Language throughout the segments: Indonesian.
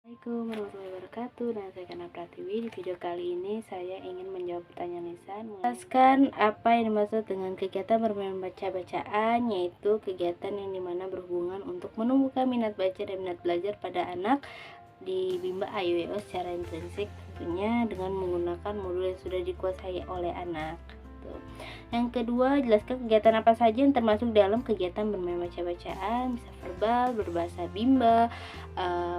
Assalamualaikum warahmatullahi wabarakatuh. Dan saya Kana Pratiwi. Di video kali ini saya ingin menjawab pertanyaan lisan menjelaskan apa yang dimaksud dengan kegiatan bermain baca-bacaan, yaitu kegiatan yang dimana berhubungan untuk menumbuhkan minat baca dan minat belajar pada anak di Bimba AYWO secara intrinsik, tentunya dengan menggunakan modul yang sudah dikuasai oleh anak. Yang kedua, jelaskan kegiatan apa saja yang termasuk dalam kegiatan bermain baca-bacaan, bisa verbal, berbahasa Bimba,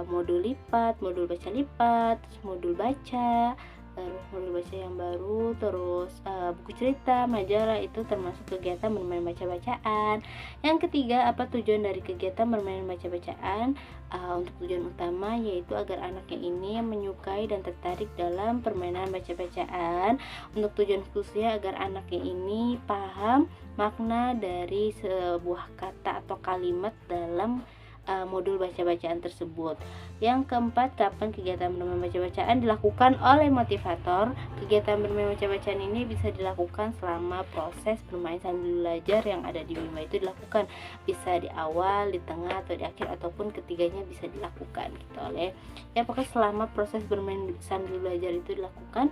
modul lipat, modul baca lipat, modul baca, terus modul baca yang baru, terus buku cerita, majalah, itu termasuk kegiatan bermain baca-bacaan. Yang ketiga, apa tujuan dari kegiatan bermain baca-bacaan? Untuk tujuan utama yaitu agar anaknya ini menyukai dan tertarik dalam permainan baca-bacaan. Untuk tujuan khususnya agar anaknya ini paham makna dari sebuah kata atau kalimat dalam modul baca-bacaan tersebut. Yang keempat, kapan kegiatan bermain baca-bacaan dilakukan oleh motivator? Kegiatan bermain baca-bacaan ini bisa dilakukan selama proses bermain sambil belajar yang ada di Bimba itu dilakukan, bisa di awal, di tengah, atau di akhir, ataupun ketiganya bisa dilakukan gitu oleh ya. Pokoknya selama proses bermain sambil belajar itu dilakukan,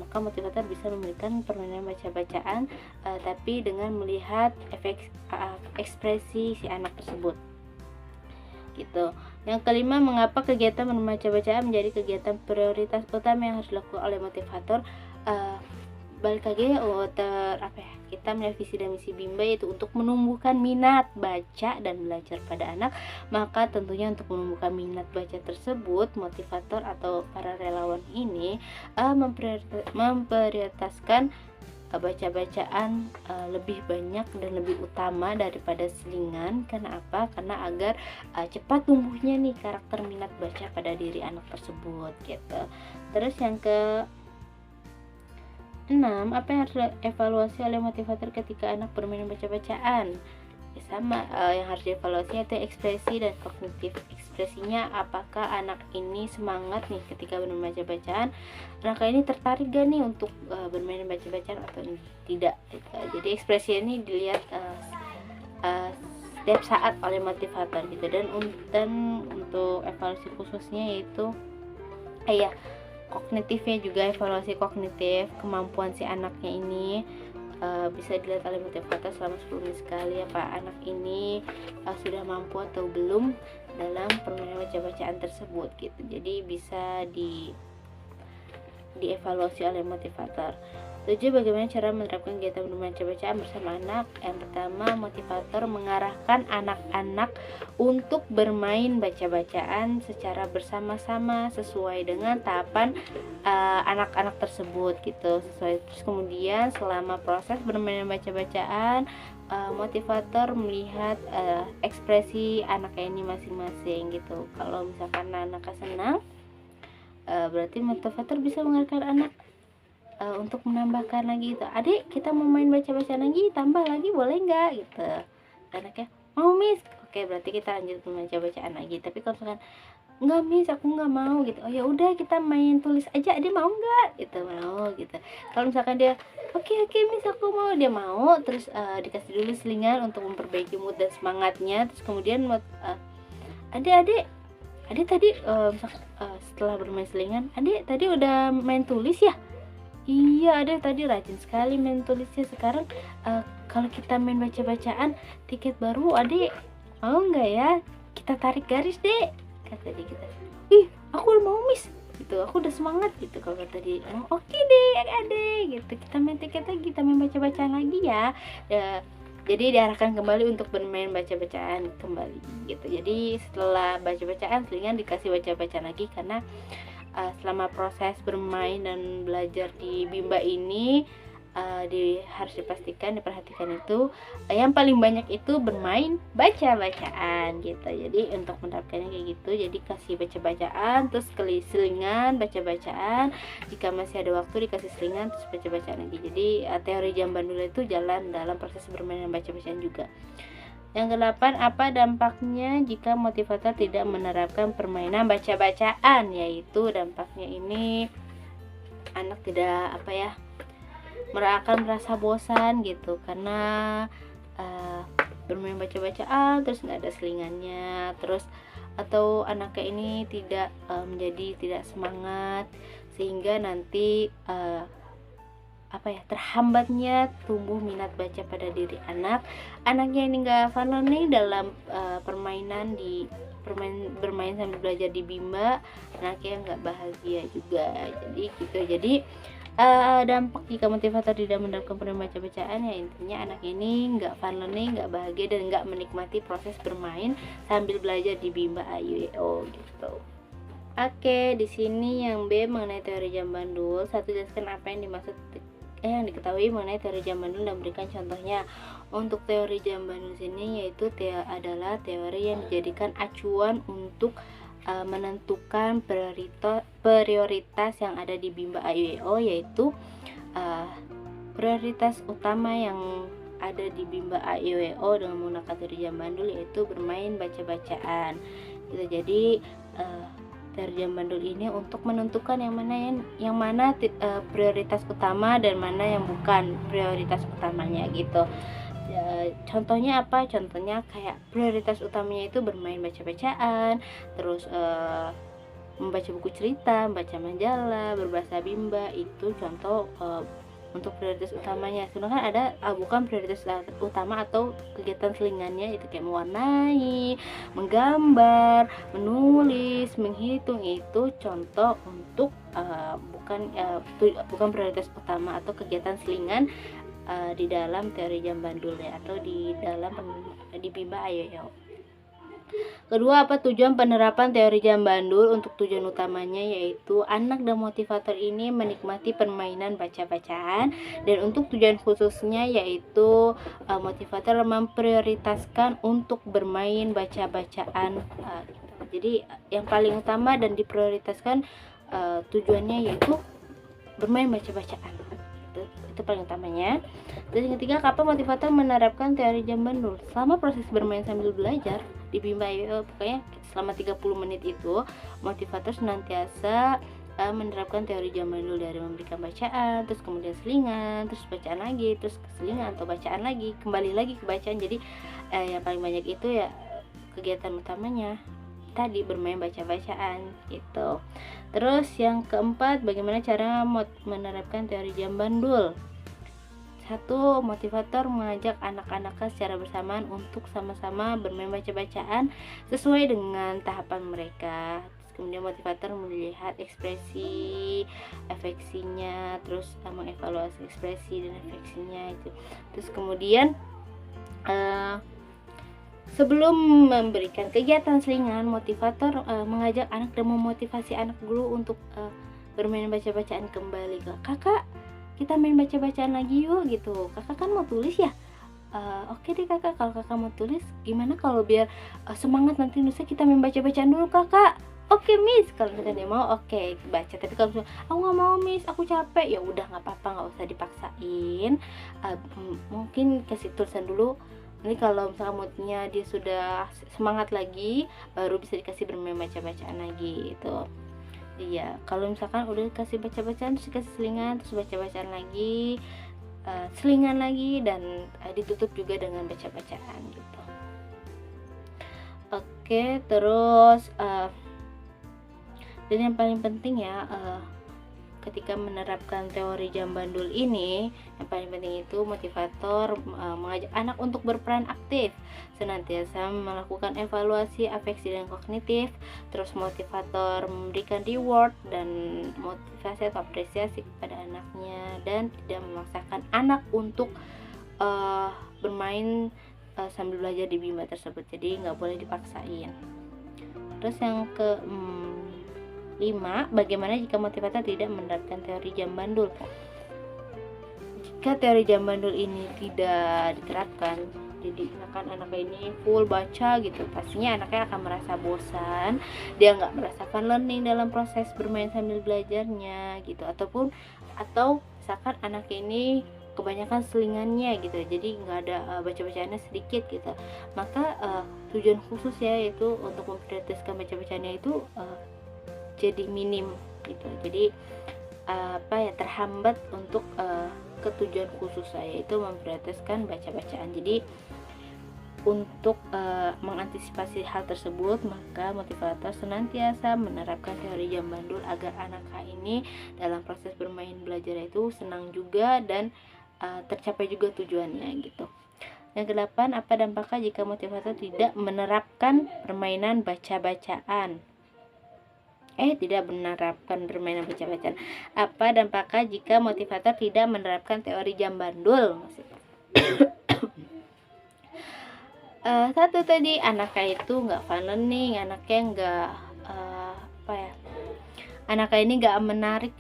maka motivator bisa memberikan permainan baca-bacaan, tapi dengan melihat ekspresi si anak tersebut gitu. Yang kelima, mengapa kegiatan membaca bacaan menjadi kegiatan prioritas utama yang harus dilakukan oleh motivator? Balik lagi kita melihat visi dan misi Bimba yaitu untuk menumbuhkan minat baca dan belajar pada anak. Maka tentunya untuk menumbuhkan minat baca tersebut, motivator atau para relawan ini memprioritaskan baca-bacaan lebih banyak dan lebih utama daripada selingan. Karena apa? Karena agar cepat tumbuhnya nih karakter minat baca pada diri anak tersebut gitu. Terus yang ke 6, apa yang harus dievaluasi oleh motivator ketika anak bermain baca-bacaan? Ya sama, yang harus dievaluasi itu ekspresi dan kognitif. Ekspresinya, apakah anak ini semangat nih ketika bermain baca-bacaan, anak ini tertarik gak nih untuk bermain baca-bacaan atau tidak gitu. Jadi ekspresi ini dilihat setiap saat oleh motivator gitu. Dan untuk evaluasi khususnya yaitu kognitifnya juga, evaluasi kognitif kemampuan si anaknya ini bisa dilihat oleh motivator selama 10 menit sekali, apa anak ini sudah mampu atau belum dalam permainan baca-bacaan tersebut gitu. Jadi bisa dievaluasi oleh motivator. 7, bagaimana cara menerapkan kegiatan bermain baca-bacaan bersama anak? Yang pertama, motivator mengarahkan anak-anak untuk bermain baca-bacaan secara bersama-sama sesuai dengan tahapan anak-anak tersebut gitu. Terus kemudian selama proses bermain baca-bacaan, motivator melihat ekspresi anaknya ini masing-masing gitu. Kalau misalkan anaknya senang, berarti motivator bisa mengarahkan anak untuk menambahkan lagi gitu, adik kita mau main baca-baca lagi, tambah lagi boleh nggak gitu. Anaknya mau miss, oke berarti kita lanjut membaca bacaan lagi. Tapi kalau misalkan nggak miss aku nggak mau gitu, oh ya udah kita main tulis aja, adik mau nggak gitu, mau gitu. Kalau misalkan dia oke miss aku mau, dia mau, terus dikasih dulu selingan untuk memperbaiki mood dan semangatnya. Terus kemudian adik tadi setelah bermain selingan, adik tadi udah main tulis ya? Iya, ada tadi rajin sekali main tulisnya. Sekarang kalau kita main baca-bacaan tiket baru, adik mau nggak ya? Kita tarik garis deh, kata dia kita. Ih, aku udah mau miss gitu, aku udah semangat gitu. Kalau kata dia, oke deh adik gitu, kita main tiket lagi, kita main baca-bacaan lagi ya. Jadi diarahkan kembali untuk bermain baca-bacaan kembali gitu. Jadi setelah baca-bacaan selingan dikasih baca-bacaan lagi, karena selama proses bermain dan belajar di Bimba ini harus diperhatikan itu yang paling banyak itu bermain baca-bacaan gitu. Jadi untuk menerapkannya kayak gitu, jadi kasih baca-bacaan, terus selingan baca-bacaan, jika masih ada waktu dikasih selingan, terus baca-bacaan lagi. Jadi teori jamban dulu itu jalan dalam proses bermain dan baca-bacaan juga. Yang ke-8, apa dampaknya jika motivator tidak menerapkan permainan baca-bacaan? Yaitu dampaknya ini anak tidak akan merasa bosan gitu, karena bermain baca-bacaan terus nggak ada selingannya, terus atau anaknya ini tidak menjadi tidak semangat, sehingga nanti terhambatnya tumbuh minat baca pada diri anaknya ini nggak fun learning dalam bermain sambil belajar di Bimba, anaknya nggak bahagia juga. Jadi gitu. Jadi dampak jika motivator tidak menerapkan peran baca-bacaan, ya intinya anak ini nggak fun learning, nggak bahagia, dan nggak menikmati proses bermain sambil belajar di Bimba AYO gitu. Oke, di sini yang B mengenai teori jam bandul. Satu, jelaskan apa yang dimaksud yang diketahui mengenai teori jam bandul dan berikan contohnya. Untuk teori jam bandul sini yaitu adalah teori yang dijadikan acuan untuk menentukan prioritas yang ada di Bimba AYO, yaitu prioritas utama yang ada di Bimba AYO dengan menggunakan teori jam bandul yaitu bermain baca-bacaan gitu. Jadi teori jam bandul ini untuk menentukan yang mana prioritas utama dan mana yang bukan prioritas utamanya gitu. Contohnya apa? Contohnya kayak prioritas utamanya itu bermain baca-bacaan, terus membaca buku cerita, membaca majalah, berbahasa Bimba, itu contoh untuk prioritas utamanya. Sedangkan ada bukan prioritas utama atau kegiatan selingannya, itu kayak mewarnai, menggambar, menulis, menghitung, itu contoh untuk bukan prioritas utama atau kegiatan selingan di dalam teori jam bandul ya, atau di Bimba AYO. Kedua, apa tujuan penerapan teori jam bandul? Untuk tujuan utamanya yaitu anak dan motivator ini menikmati permainan baca-bacaan, dan untuk tujuan khususnya yaitu motivator memprioritaskan untuk bermain baca-bacaan. Jadi yang paling utama dan diprioritaskan tujuannya yaitu bermain baca-bacaan. Itu paling utamanya. Terus yang ketiga, kapan motivator menerapkan teori jam bandul? Selama proses bermain sambil belajar di Bimba AYO, pokoknya selama 30 menit itu motivator senantiasa menerapkan teori jam bandul, dari memberikan bacaan, terus kemudian selingan, terus bacaan lagi, terus selingan atau bacaan lagi, kembali lagi ke bacaan. Jadi yang paling banyak itu ya kegiatan utamanya tadi bermain baca-bacaan gitu. Terus yang keempat, bagaimana cara menerapkan teori jam bandul? Satu, motivator mengajak anak-anaknya secara bersamaan untuk sama-sama bermain baca-bacaan sesuai dengan tahapan mereka. Kemudian motivator melihat ekspresi, afeksinya, terus mengevaluasi ekspresi dan afeksinya itu. Terus kemudian sebelum memberikan kegiatan selingan, motivator mengajak anak dan memotivasi anak dulu untuk bermain baca-bacaan kembali. Kakak, kita main baca-bacaan lagi yuk gitu. Kakak kan mau tulis ya? Oke deh kakak, kalau kakak mau tulis, gimana kalau biar semangat nanti lusa kita main baca-bacaan dulu kakak? Oke miss, kalau misalnya dia mau oke baca. Tapi kalau misalnya aku nggak mau miss, aku capek, ya udah nggak apa-apa, nggak usah dipaksain. Mungkin kasih tulisan dulu. Ini kalau misalnya moodnya dia sudah semangat lagi, baru bisa dikasih bermain baca-bacaan lagi gitu. Iya, kalau misalkan udah kasih baca-bacaan, terus kasih selingan, terus baca-bacaan lagi, selingan lagi, dan ditutup juga dengan baca-bacaan gitu. Oke, terus dan yang paling penting ya, ketika menerapkan teori jam bandul ini, yang paling penting itu motivator mengajak anak untuk berperan aktif, senantiasa melakukan evaluasi afeksi dan kognitif. Terus motivator memberikan reward dan motivasi atau apresiasi kepada anaknya, dan tidak memaksakan anak untuk bermain sambil belajar di Bimba tersebut. Jadi nggak boleh dipaksain. Terus yang ke 5, bagaimana jika motivator tidak menerapkan teori jam bandul? Jika teori jam bandul ini tidak diterapkan, jadi anak ini full baca gitu, pastinya anaknya akan merasa bosan, dia nggak merasa fun learning dalam proses bermain sambil belajarnya gitu, atau misalkan anak ini kebanyakan selingannya gitu, jadi nggak ada baca-bacaannya sedikit gitu, maka tujuan khusus ya yaitu untuk memprioritaskan baca-bacaannya itu jadi minim gitu. Jadi terhambat untuk ketujuan khusus saya itu memprioritaskan baca-bacaan. Jadi Untuk mengantisipasi hal tersebut, maka motivator senantiasa menerapkan teori jam bandul agar anak ini dalam proses bermain belajar itu senang juga dan tercapai juga tujuannya gitu. Yang kedelapan, apa dampaknya jika motivator tidak menerapkan permainan baca-bacaan? Tidak menerapkan permainan baca-bacaan. Apa dampaknya jika motivator tidak menerapkan teori jam bandul? Satu tadi, anaknya itu nggak fun learning, anaknya nggak anaknya ini nggak menarik,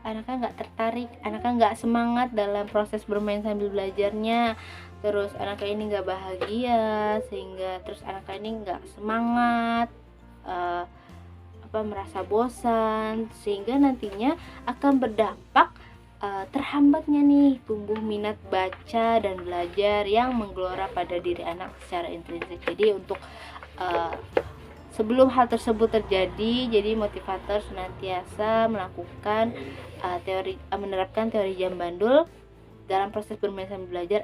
anaknya nggak tertarik, anaknya nggak semangat dalam proses bermain sambil belajarnya. Terus anaknya ini nggak bahagia, sehingga terus anaknya ini nggak semangat, merasa bosan, sehingga nantinya akan berdampak terhambatnya nih tumbuh minat baca dan belajar yang menggelora pada diri anak secara intrinsik. Jadi untuk sebelum hal tersebut terjadi, jadi motivator senantiasa melakukan menerapkan teori jam bandul dalam proses bermain sambil belajar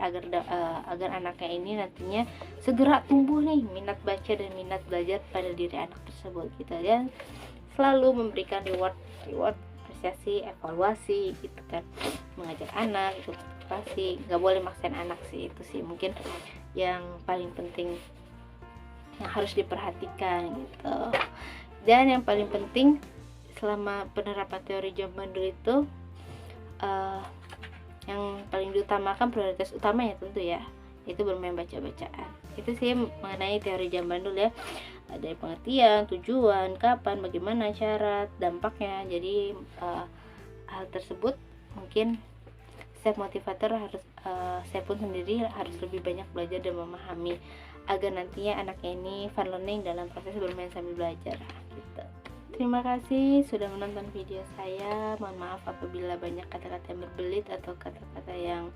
agar anaknya ini nantinya segera tumbuh nih minat baca dan minat belajar pada diri anak tersebut gitu, dan selalu memberikan reward, apresiasi, evaluasi gitu kan, mengajak anak ikut motivasi, nggak boleh maksain anak sih, itu sih mungkin yang paling penting yang harus diperhatikan gitu. Dan yang paling penting selama penerapan teori jam bandul itu yang paling diutamakan, prioritas utamanya tentu ya itu bermain baca-bacaan. Itu sih mengenai teori jam bandul ya, ada pengertian, tujuan, kapan, bagaimana cara, dampaknya. Jadi hal tersebut mungkin setiap motivator harus, saya pun sendiri harus lebih banyak belajar dan memahami agar nantinya anaknya ini fun learning dalam proses bermain sambil belajar gitu. Terima kasih sudah menonton video saya. Mohon maaf apabila banyak kata-kata yang berbelit atau kata-kata yang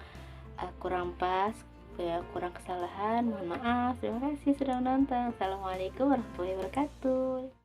kurang pas, kurang kesalahan. Mohon maaf. Terima kasih sudah menonton. Assalamualaikum warahmatullahi wabarakatuh.